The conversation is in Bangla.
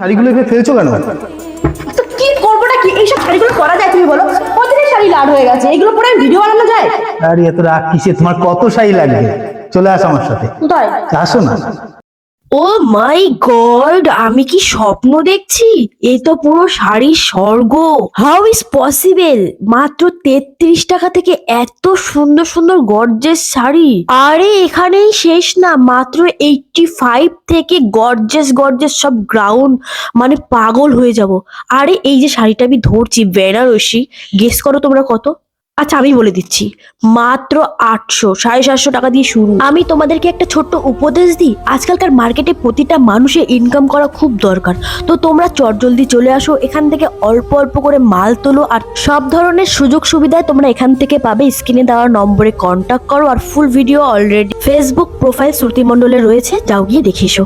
শাড়িগুলোকে ফেলছো কেন? তো কি করবোটা কি? এইসব শাড়িগুলো পরা যায় তুমি বলো? কতদিন শাড়ি লাড হয়ে গেছে, এগুলো পরে ভিডিও বানানো যায়? আরে এত রাগ কিসে? তোমার কত শাড়ি লাগবে? চলে আসো আমার সাথে, কোথায়? আসো না। ও মাই গড, আমি কি স্বপ্ন দেখছি? এ তো পুরো শাড়ির স্বর্গ। How is possible? মাত্র 33 টাকা থেকে এত সুন্দর সুন্দর গর্জেস শাড়ি। আরে এখানেই শেষ না, মাত্র 85 থেকে গর্জেস গর্জেস সব গ্রাউন্ড, মানে পাগল হয়ে যাব। আরে এই যে শাড়িটা আমি ধরছি বেনারসি, গেস করো তোমরা কত? আচ্ছা আমি বলে দিচ্ছি, মাত্র 800, 750 টাকা দিয়ে শুরু। আমি তোমাদেরকে একটা ছোট্ট উপদেশ দিই, আজকালকার মার্কেটে প্রতিটা মানুষের ইনকাম করা খুব দরকার। তো তোমরা চটজলদি চলে আসো, এখান থেকে অল্প অল্প করে মাল তোলো, আর সব ধরনের সুযোগ সুবিধায় তোমরা এখান থেকে পাবে। স্ক্রিনে দেওয়া নম্বরে কন্ট্যাক্ট করো, আর full video already Facebook profile Shruti মণ্ডলে রয়েছে, যাও গিয়ে দেখে এসো।